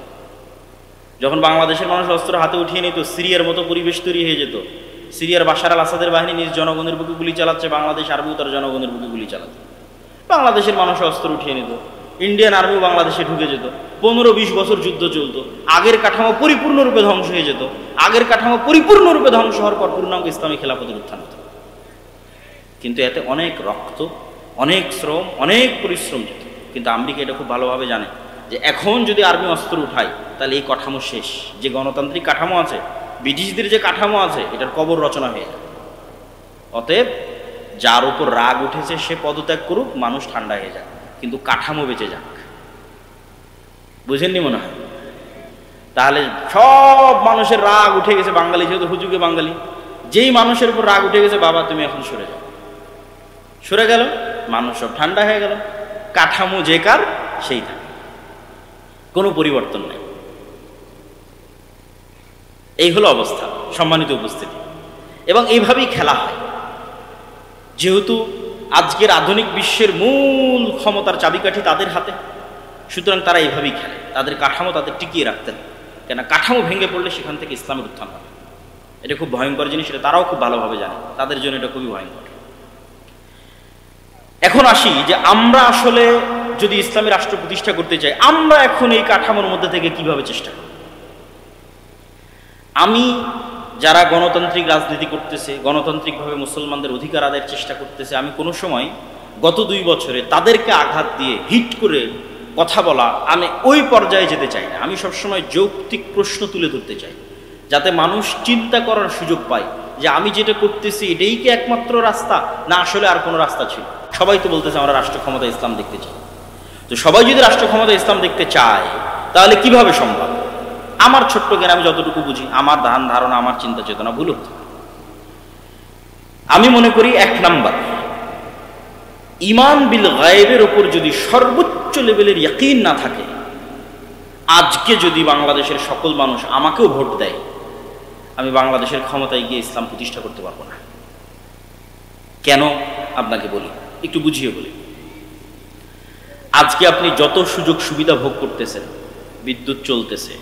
যখন বাংলাদেশের মানুষ অস্ত্র হাতে উঠিয়ে নিত, সিরিয়ার মতো পরিবেশ তৈরি হয়ে যেত। সিরিয়ার বাশার আল আসাদের বাহিনী নিজ জনগণের বুকে গুলি চালাচ্ছে, বাংলাদেশ আর্মিও তার জনগণের বুকে গুলি চালাচ্ছে। বাংলাদেশের মানুষ অস্ত্র উঠিয়ে নিত, ইন্ডিয়ান আর্মিও বাংলাদেশে ঢুকে যেত, 15-20 বছর যুদ্ধ চলতো, আগের কাঠামো পরিপূর্ণরূপে ধ্বংস হয়ে যেত। আগের কাঠামো পরিপূর্ণরূপে ধ্বংস হওয়ার পর পূর্ণাঙ্গ ইসলামী খেলাফতের উত্থান হতো। কিন্তু এতে অনেক রক্ত, অনেক শ্রম, অনেক পরিশ্রম যেত। কিন্তু আমেরিকা এটা খুব ভালোভাবে জানে যে এখন যদি আর্মি অস্ত্র উঠায়, তাহলে এই কাঠামো শেষ। যে গণতান্ত্রিক কাঠামো আছে, ব্রিটিশদের যে কাঠামো আছে, এটার কবর রচনা হয়ে যায়। অতএব যার উপর রাগ উঠেছে সে পদত্যাগ করুক, মানুষ ঠান্ডা হয়ে যায়, কিন্তু কাঠামো বেঁচে যাক। বুঝেননি মনে হয়? তাহলে সব মানুষের রাগ উঠে গেছে, বাঙালি যেহেতু হুজুগে বাঙালি, যেই মানুষের উপর রাগ উঠে গেছে, বাবা তুমি এখন সরে যাও, সরে গেল, মানুষ সব ঠান্ডা হয়ে গেল, কাঠামো যে কার সেই থাকে, কোনো পরিবর্তন নেই। এই হলো অবস্থা, সম্মানিত উপস্থিতি। এবং এইভাবেই খেলা হয়। যেহেতু আজকের আধুনিক বিশ্বের মূল ক্ষমতার চাবিকাঠি তাদের হাতে, সুতরাং তারা এইভাবেই খেলে। তাদের কাঠামো তাদের টিকিয়ে রাখতেন, কেন কাঠামো ভেঙে পড়লে সেখান থেকে ইসলামের উত্থান হবে। এটা খুব ভয়ঙ্কর জিনিস, এটা তারাও খুব ভালোভাবে জানে, তাদের জন্য এটা খুবই ভয়ঙ্কর। এখন আসি যে আমরা আসলে যদি ইসলামী রাষ্ট্র প্রতিষ্ঠা করতে চাই, আমরা এখন এই কাঠামোর মধ্যে থেকে কিভাবে চেষ্টা করব? আমি যারা গণতান্ত্রিক রাজনীতি করতেছে, গণতান্ত্রিকভাবে মুসলমানদের অধিকার আদায়ের চেষ্টা করতেছে, আমি কোনো সময় গত 2 বছরে তাদেরকে আঘাত দিয়ে হিট করে কথা বলা, আমি ওই পর্যায়ে যেতে চাই না। আমি সবসময় যৌক্তিক প্রশ্ন তুলে ধরতে চাই, যাতে মানুষ চিন্তা করার সুযোগ পায় যে আমি যেটা করতেছি এটাই কি একমাত্র রাস্তা, না আসলে আর কোনো রাস্তা ছিল। সবাই তো বলতেছে আমরা রাষ্ট্র ক্ষমতা ইসলাম দেখতে চাই। তো সবাই যদি রাষ্ট্র ক্ষমতা ইসলাম দেখতে চায়, তাহলে কিভাবে সম্ভব? আমার ছোট্ট জ্ঞান, আমি যতটুকু বুঝি, আমার ধারণা, আমার চিন্তা চেতনা ভুল হতো। আমি মনে করি 1 নাম্বার, ঈমান বিল গায়বের উপর যদি সর্বোচ্চ লেভেলের ইয়াকিন না থাকে, আজকে যদি বাংলাদেশের সকল মানুষ আমাকেও ভোট দেয়, আমি বাংলাদেশের ক্ষমতায় গিয়ে ইসলাম প্রতিষ্ঠা করতে পারবো না। কেন আপনাকে বলি, একটু বুঝিয়ে বলি। আজকে আপনি যত সুযোগ সুবিধা ভোগ করতেছেন, বিদ্যুৎ চলতেছে,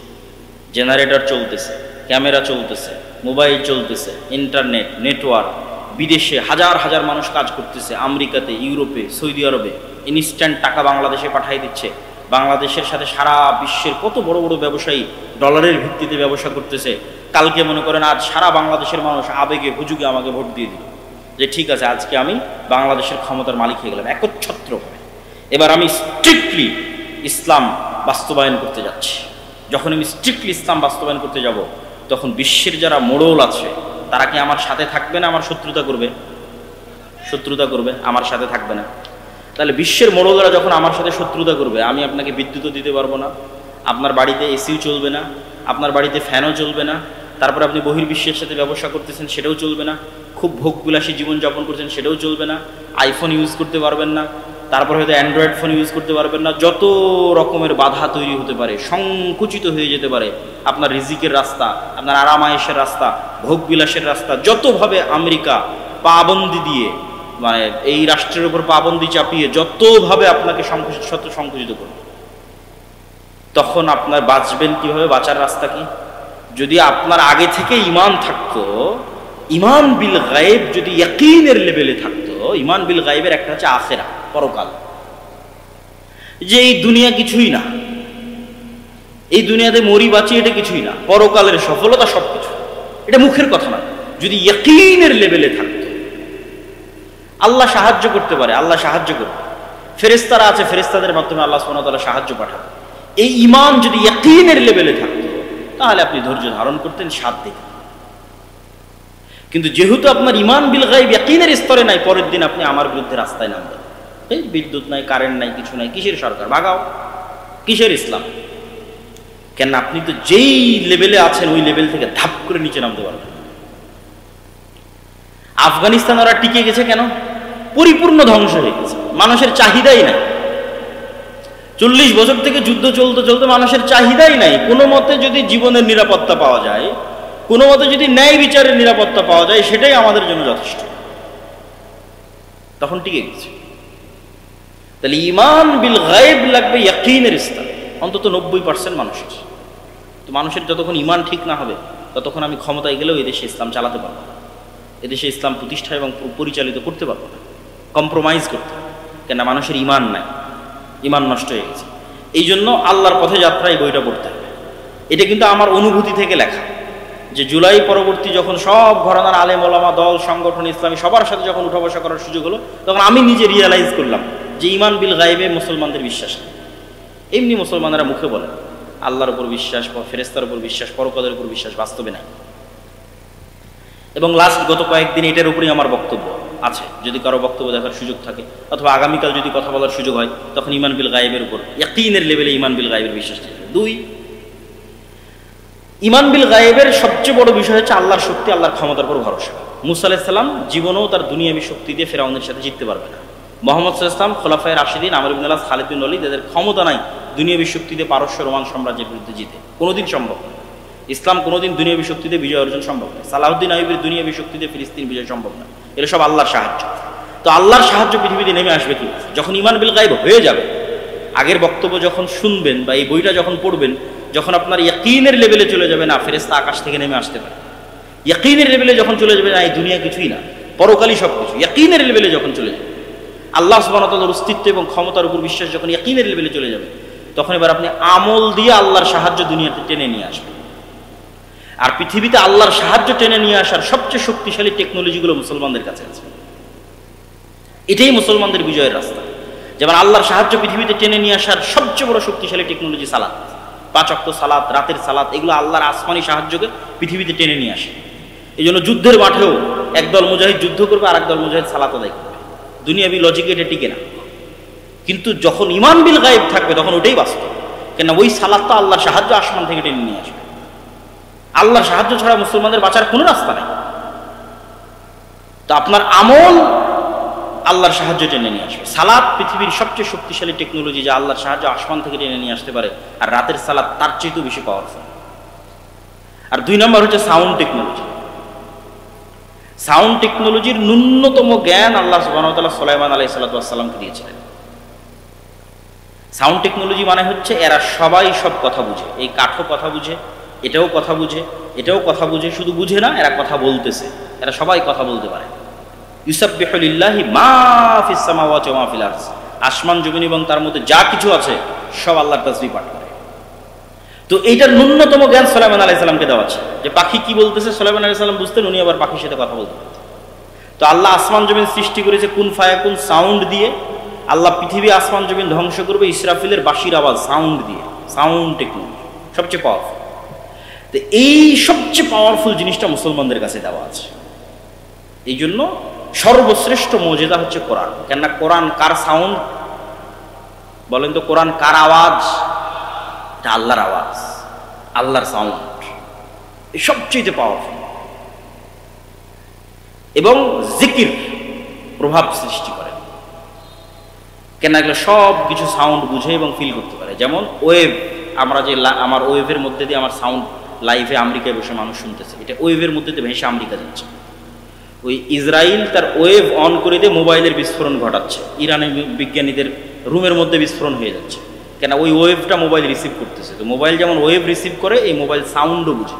জেনারেটর চলতেছে, ক্যামেরা চলতেছে, মোবাইল চলতেছে, ইন্টারনেট, নেটওয়ার্ক, বিদেশে হাজার হাজার মানুষ কাজ করতেছে, আমেরিকাতে, ইউরোপে, সৌদি আরবে ইনস্ট্যান্ট টাকা বাংলাদেশে পাঠিয়ে দিচ্ছে। বাংলাদেশের সাথে সারা বিশ্বের কত বড় বড় ব্যবসায়ী ডলারের ভিত্তিতে ব্যবসা করতেছে। কালকে মনে করেন আজ সারা বাংলাদেশের মানুষ আবেগে হুজুগে আমাকে ভোট দিয়ে দিল যে ঠিক আছে আজকে আমি বাংলাদেশের ক্ষমতার মালিক হয়ে গেলাম একচ্ছত্রভাবে। এবার আমি স্ট্রিক্টলি ইসলাম বাস্তবায়ন করতে যাচ্ছি। যখন আমি স্ট্রিক্টলি ইসলাম বাস্তবায়ন করতে যাব, তখন বিশ্বের যারা মোড়ল আছে তারা কি আমার সাথে থাকবে না আমার শত্রুতা করবে? শত্রুতা করবে, আমার সাথে থাকবে না। তাহলে বিশ্বের মোড়লরা যখন আমার সাথে শত্রুতা করবে, আমি আপনাকে বিদ্যুৎও দিতে পারবো না, আপনার বাড়িতে এসিও চলবে না, আপনার বাড়িতে ফ্যানও চলবে না, তারপরে আপনি বহির্বিশ্বের সাথে ব্যবসা করতেছেন সেটাও চলবে না, খুব ভোগবিলাসী জীবনযাপন করছেন সেটাও চলবে না, আইফোন ইউজ করতে পারবেন না, তারপরে হয়তো অ্যান্ড্রয়েড ফোন ইউজ করতে পারবেন না। যত রকমের বাধা তৈরি হতে পারে, সংকুচিত হয়ে যেতে পারে আপনার রিজিকের রাস্তা, আপনার আরামায়েশের রাস্তা, ভোগবিলাসের রাস্তা, যতভাবে আমেরিকা পাবন্দি দিয়ে মানে এই রাষ্ট্রের উপর পাবন্দি চাপিয়ে যতভাবে আপনাকে সংকুচিত করবে, তখন আপনার বাঁচবেন কিভাবে? বাঁচার রাস্তা কি? যদি আপনার আগে থেকে ঈমান থাকতো, ঈমান বিল গায়েব যদি ইয়াকিনের লেভেলে থাকতো, ঈমান বিল গায়েবের একটা হচ্ছে আখিরা, পরকাল, যে এই দুনিয়া কিছুই না, এই দুনিয়াতে মরি বাঁচি এটা কিছুই না, পরকালের সফলতা সবকিছু, এটা মুখের কথা না। যদি ইয়াকিনের লেভেলে থাকতো, আল্লাহ সাহায্য করতে পারে, আল্লাহ সাহায্য করবে, ফেরেশতারা আছে, ফেরেশতাদের মাধ্যমে আল্লাহ সুবহানাহু ওয়া তাআলা সাহায্য পাঠাবে। এই ঈমান যদি ইয়াকিনের লেভেলে থাকতো, তাহলে আপনি ধৈর্য ধারণ করতেন, সাথ দিতেন। কিন্তু যেহেতু আপনার ঈমান বিল গায়ব ইয়াকিনের স্তরে নাই, পরের দিন আপনি আমার বিরুদ্ধে রাস্তায় নামবেন। এই বিদ্যুৎ নাই, কারেন্ট নাই, কিছু নাই, কিসের সরকার? ভাগাও। কিসের ইসলাম? কেন আপনি তো যেই লেভেলে আছেন ওই লেভেল থেকে ধাপ করে নিচে নামতে পারবেন। আফগানিস্তান ওরা টিকে গেছে কেন? পরিপূর্ণ ধ্বংস হয়ে গেছে, মানুষের চাহিদাই নাই। 40 বছর থেকে যুদ্ধ চলতে চলতে মানুষের চাহিদাই নাই। কোনো মতে যদি জীবনের নিরাপত্তা পাওয়া যায়, কোনো মতে যদি ন্যায় বিচারের নিরাপত্তা পাওয়া যায়, সেটাই আমাদের জন্য যথেষ্ট। তখন টিকে গেছে। তাহলে ঈমান বিল গায়ব লাগবে ইয়াকিনের স্তরে, অন্তত 90% মানুষের। তো মানুষের যতক্ষণ ঈমান ঠিক না হবে, ততক্ষণ আমি ক্ষমতায় গেলেও এদেশে ইসলাম চালাতে পারবো না, এদেশে ইসলাম প্রতিষ্ঠা এবং পরিচালিত করতে পারবো না, কম্প্রোমাইজ করতে হবে। কেন? মানুষের ঈমান নাই, ঈমান নষ্ট হয়ে গেছে। এই জন্য আল্লাহর পথে যাত্রা এই বইটা পড়তে হবে। এটা কিন্তু আমার অনুভূতি থেকে লেখা, যে জুলাই পরবর্তী যখন সব ঘরানার আলেম ওলামা, দল, সংগঠন, ইসলামী সবার সাথে যখন উঠা বসা করার সুযোগ হলো, তখন আমি নিজে রিয়েলাইজ করলাম যে ঈমান বিল গায়বে মুসলমানদের বিশ্বাস নেই। এমনি মুসলমানেরা মুখে বলে আল্লাহর উপর বিশ্বাস, ফেরেশতার উপর বিশ্বাস, পরকালের উপর বিশ্বাস, বাস্তবে নাই। এবং গত কয়েকদিন এটার উপরেই আমার বক্তব্য আছে। যদি কারো বক্তব্য দেখার সুযোগ থাকে অথবা আগামীকাল যদি কথা বলার সুযোগ হয়, তখন ঈমান বিল গায়বের উপর ইয়াকিনের লেভেলে ঈমান বিল গায়বের বিশ্বাস নেই। 2, ঈমান বিল গায়বের সবচেয়ে বড় বিষয় হচ্ছে আল্লাহর শক্তি, আল্লাহর ক্ষমতার উপর ভরসা। মুসা আলাইহিস সালাম জীবনেও তার দুনিয়াবী শক্তি দিয়ে ফেরাউনের সাথে জিততে পারবে না। মুহাম্মদ সাল্লাল্লাহু আলাইহি ওয়াসাল্লাম, খোলাফায়ে রাশিদিন, আমর ইবনে আস, খালিদ বিন ওয়ালিদ, এদের ক্ষমতা নাই দুনিয়াবী শক্তিতে পারস্য রোমান সাম্রাজ্যের বিরুদ্ধে জিতে, কোনোদিন সম্ভব না। ইসলাম কোনোদিন দুনিয়াবী শক্তিতে বিজয় অর্জন সম্ভব নয়। সালাউদ্দিন আইয়ুবের দুনিয়াবী শক্তিতে ফিলিস্তিন বিজয় সম্ভব না। এটা সব আল্লাহর সাহায্য। তো আল্লাহর সাহায্য পৃথিবীতে নেমে আসবে কি? যখন ঈমান বিল গায়ব হয়ে যাবে। আগের বক্তব্য যখন শুনবেন বা এই বইটা যখন পড়বেন, যখন আপনার ইয়াকিনের লেভেলে চলে যাবে, না ফেরেশতা আকাশ থেকে নেমে আসতে পারে, ইয়াকিনের লেভেলে যখন চলে যাবে, না এই দুনিয়া কিছুই না, পরকালই সব কিছু, ইয়াকিনের লেভেলে যখন চলে যাবে, আল্লাহ সুবহানাহু ওয়া তাআলার অস্তিত্ব এবং ক্ষমতার উপর বিশ্বাস যখন ইয়াকিনের লেভেলে চলে যাবে, তখন এবার আপনি আমল দিয়ে আল্লাহর সাহায্য দুনিয়াতে টেনে নিয়ে আসবেন। আর পৃথিবীতে আল্লাহর সাহায্য টেনে নিয়ে আসার সবচেয়ে শক্তিশালী টেকনোলজিগুলো মুসলমানদের কাছে আছে। এটাই মুসলমানদের বিজয়ের রাস্তা। যেমন আল্লাহর সাহায্য পৃথিবীতে টেনে নিয়ে আসার সবচেয়ে বড় শক্তিশালী টেকনোলজি সালাত, 5 ওয়াক্ত সালাত, রাতের সালাত, এগুলো আল্লাহর আসমানি সাহায্যকে পৃথিবীতে টেনে নিয়ে আসে। এই জন্য যুদ্ধের মাঠেও একদল মুজাহিদ যুদ্ধ করবে আর একদল মুজাহিদ সালাত আদায় করবে। দুনিয়াবি লজিকে এটা টিকে না। কিন্তু যখন ঈমান বিল গায়ব থাকবে, তখন ওটাই বাস্তব। কেন? ওই সালাতটা আল্লাহর সাহায্য আসমান থেকে টেনে নিয়ে আসবে। আল্লাহর সাহায্য ছাড়া মুসলমানদের বাঁচার কোনো রাস্তা নেই। তো আপনার আমল আল্লাহর সাহায্য টেনে নিয়ে আসবে। সালাত পৃথিবীর সবচেয়ে শক্তিশালী টেকনোলজি, যা আল্লাহর সাহায্য আসমান থেকে টেনে নিয়ে আসতে পারে, আর রাতের সালাত তার চেয়েও বেশি পাওয়ারফুল। আর 2 নম্বর হচ্ছে সাউন্ড টেকনোলজি। সাউন্ড টেকনোলজির ন্যূনতম জ্ঞান আল্লাহ সুবহানাহু ওয়া তাআলা সুলাইমান আলাইহিস সালাতু ওয়াস সালামকে দিয়েছিলেন। সাউন্ড টেকনোলজি মানে হচ্ছে এরা সবাই সব কথা বুঝে, এই কাঠও কথা বুঝে, এটাও কথা বুঝে, এটাও কথা বুঝে, শুধু বুঝে না, এরা কথা বলতেছে, এরা সবাই কথা বলতে পারে। ইউসাব্বিহু লিল্লাহি মা ফিস সামাওয়াতি ওয়া মা ফিল আরদ, আসমান জমিন এবং তার মধ্যে যা কিছু আছে সব আল্লাহর তাসবিহ পাঠ করে। তো এইটার ন্যূনতম জ্ঞান সুলাইমান আলাইহিস সালামকে দেওয়া আছে, যে পাখি কি বলতেছে সুলাইমান আলাইহিস সালাম বুঝতেন, উনি আবার পাখির সাথে কথা বলতেন। তো আল্লাহ আসমান জমিন সৃষ্টি করেছে কুন ফায়াকুন সাউন্ড দিয়ে। আল্লাহ পৃথিবী আসমান জমিন ধ্বংস করবে ইসরাফিলের বাঁশির আওয়াজ, সাউন্ড দিয়ে। সাউন্ড টেকনোলজি সবচেয়ে পাওয়ারফুল। তো এই সবচেয়ে পাওয়ারফুল জিনিসটা মুসলমানদের কাছে দেওয়া আছে। এই জন্য সর্বশ্রেষ্ঠ মুজিজা হচ্ছে কোরআন। কেননা কোরআন কার সাউন্ড বলেন তো? কোরআন কার আওয়াজ? এটা আল্লাহর আওয়াজ, আল্লাহর সাউন্ড, সবচেয়ে পাওয়ারফুল। এবং জিকির প্রভাব সৃষ্টি করে, কেন এগুলো সব কিছু সাউন্ড বুঝে এবং ফিল করতে পারে। যেমন ওয়েভ, আমরা যে আমার ওয়েভের মধ্যে দিয়ে আমার সাউন্ড লাইভে আমেরিকায় বসে মানুষ শুনতেছে, এটা ওয়েভের মধ্যে দিয়ে ভেসে আমেরিকা যাচ্ছে। ওই ইসরায়েল তার ওয়েভ অন করে দিয়ে মোবাইলের বিস্ফোরণ ঘটাচ্ছে, ইরানের বিজ্ঞানীদের রুমের মধ্যে বিস্ফোরণ হয়ে যাচ্ছে, কেন ওই ওয়েভটা মোবাইল রিসিভ করতেছে। তো মোবাইল যেমন ওয়েভ রিসিভ করে, এই মোবাইল সাউন্ডও বুঝে।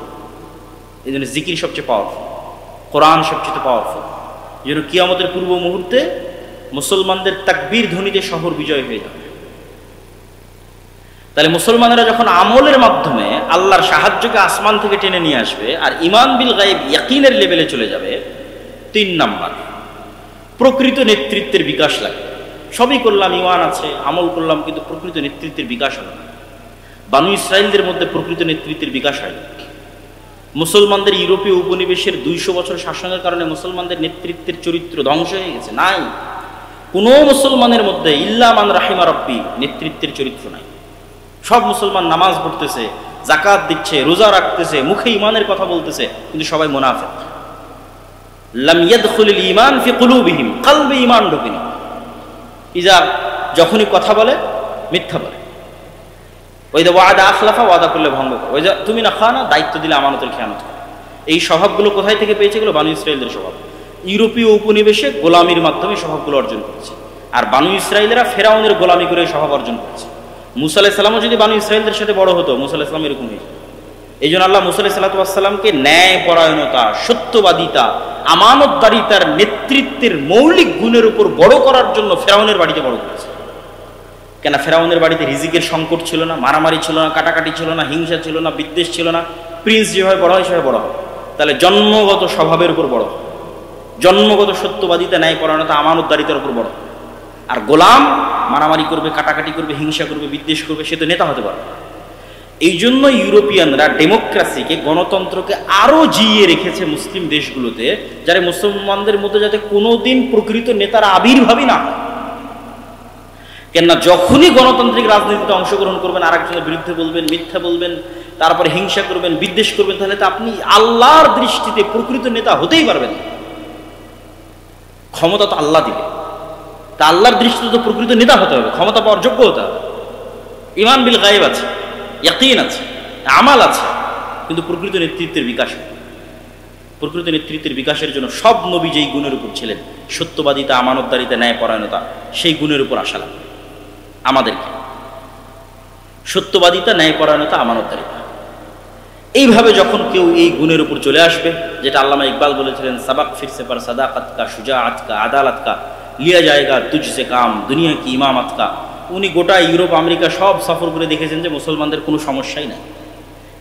এই জন্য জিকির সবচেয়ে পাওয়ারফুল, কোরআন সবচেয়ে পাওয়ারফুল। এই জন্য কিয়ামতের পূর্ব মুহূর্তে মুসলমানদের তাকবীর ধ্বনিতে শহর বিজয় হয়ে যাবে। তাহলে মুসলমানেরা যখন আমলের মাধ্যমে আল্লাহর সাহায্যকে আসমান থেকে টেনে নিয়ে আসবে আর ঈমান বিল গায়ব ইয়াকিনের লেভেলে চলে যাবে, 3 নাম্বার প্রকৃত নেতৃত্বের বিকাশ লাগে। সবই করলাম, ঈমান আছে, আমল করলাম, কিন্তু প্রকৃত নেতৃত্বের বিকাশ হলো না। বানু ইসরাইলদের মধ্যে প্রকৃত নেতৃত্বের বিকাশ হয়। মুসলমানদের ইউরোপীয় উপনিবেশের 200 বছর শাসনের কারণে মুসলমানদের নেতৃত্বের চরিত্র ধ্বংস হয়ে গেছে। নাই, কোনো মুসলমানের মধ্যে ইল্লা মান রাহিমা রাব্বি নেতৃত্বের চরিত্র নাই। সব মুসলমান নামাজ পড়তেছে, যাকাত দিচ্ছে, রোজা রাখতেছে, মুখে ঈমানের কথা বলতেছে, কিন্তু সবাই মুনাফিক। লাম ইয়াদখুলিল ঈমান ফি কুলুবিহিম, কলবে ঈমান ঢোকেনি। ইজা যখনই কথা বলে মিথ্যা বলে। ওই দা ওয়াদা আখলাফা, ওয়াদা করলে ভঙ্গ করে। ওই যে তুমি না খানা, দায়িত্ব দিলে আমানতের খেয়ানত করে। এই স্বভাবগুলো কোথায় থেকে পেয়েছে? এগুলো বানু ইসরাইলদের স্বভাব। ইউরোপীয় উপনিবেশে গোলামির মাধ্যমে স্বভাবগুলো অর্জন করেছে। আর বানু ইসরাইলেরা ফেরাউনের গোলামি করে স্বভাব অর্জন করেছে। মুসা আলাইহিস সালামও যদি বানু ইসরাইলদের সাথে বড় হতো, মুসা আলাইহিস সালাম এরকম হয়েছে। এই জন্য আল্লাহ মুসা আলাইহিস সালামকে ন্যায় পরায়ণতা, সত্যবাদিতা, আমানতদারিতার নেতৃত্বের মৌলিক গুণের উপর বড় করার জন্য ফেরাউনের বাড়িতে বড় করেছে। কেন? ফেরাউনের বাড়িতে রিজিকের সংকট ছিল না, মারামারি ছিল না, কাটাকাটি ছিল না, হিংসা ছিল না, বিদ্বেষ ছিল না। প্রিন্স যেভাবে বড় হয় সেভাবে বড় হয়। তাহলে জন্মগত স্বভাবের উপর বড় হয়, জন্মগত সত্যবাদিতা, ন্যায় পরায়ণতা, আমানতদারিতার উপর বড়। আর গোলাম মারামারি করবে, কাটাকাটি করবে, হিংসা করবে, বিদ্বেষ করবে, সে তো নেতা হতে পারবে। এই জন্য ইউরোপিয়ানরা ডেমোক্রেসিকে, গণতন্ত্রকে আরো জিইয়ে রেখেছে মুসলিম দেশগুলোতে, যারা মুসলমানদের মধ্যে যাতে কোনোদিন প্রকৃত নেতার আবির্ভাবই না হয়। কেননা যখনই গণতান্ত্রিক রাজনীতিতে অংশগ্রহণ করবেন, আরেকজনের বিরুদ্ধে বলবেন, মিথ্যা বলবেন, তারপরে হিংসা করবেন, বিদ্বেষ করবেন, তাহলে তো আপনি আল্লাহর দৃষ্টিতে প্রকৃত নেতা হতেই পারবেন না। ক্ষমতা তো আল্লাহ দিবে, তা আল্লাহর দৃষ্টিতে তো প্রকৃত নেতা হতে হবে, ক্ষমতা পাওয়ার যোগ্য হতে হবে। ঈমান বিল গায়ব আছে, ইয়াকিন আছে, আমাল আছে, কিন্তু প্রকৃত নেতৃত্বের বিকাশ। প্রকৃত নেতৃত্বের বিকাশের জন্য সব নবী যেই গুণের উপর ছিলেন, সত্যবাদিতা, আমানতদারিতা, ন্যায় পরায়ণতা, সেই গুণের উপর আসা লাগবে আমাদেরকে। সত্যবাদিতা, ন্যায় পরায়ণতা, আমানতদারিতা, এইভাবে যখন কেউ এই গুণের উপর চলে আসবে, যেটা আল্লামা ইকবাল বলেছিলেন, সাবাক ফিরসে পার সাদাকাত কা, শুজাআত কা, আদালত কা, লিয়া জায়গা তুঝসে কাম, দুনিয়া কি ইমামত কা। উনি গোটা ইউরোপ আমেরিকা সব সফর করে দেখেছেন যে মুসলমানদের কোনো সমস্যাই নাই।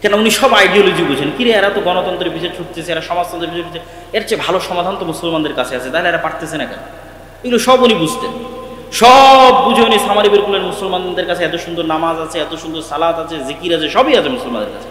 কেন? উনি সব আইডিওলজি বুঝেন। কিরে, এরা তো গণতন্ত্রের পিছিয়ে ছুটতেছে, এরা সমাজতন্ত্রের পিছিয়ে ছুটছে, এর চেয়ে ভালো সমাধান তো মুসলমানদের কাছে আছে, তাহলে এরা পারতেছে না কেন? এগুলো সব উনি বুঝতেন, সব বুঝে উনি সামারি বের করলেন। মুসলমানদের কাছে এত সুন্দর নামাজ আছে, এত সুন্দর সালাত আছে, জিকির আছে, সবই আছে মুসলমানদের কাছে।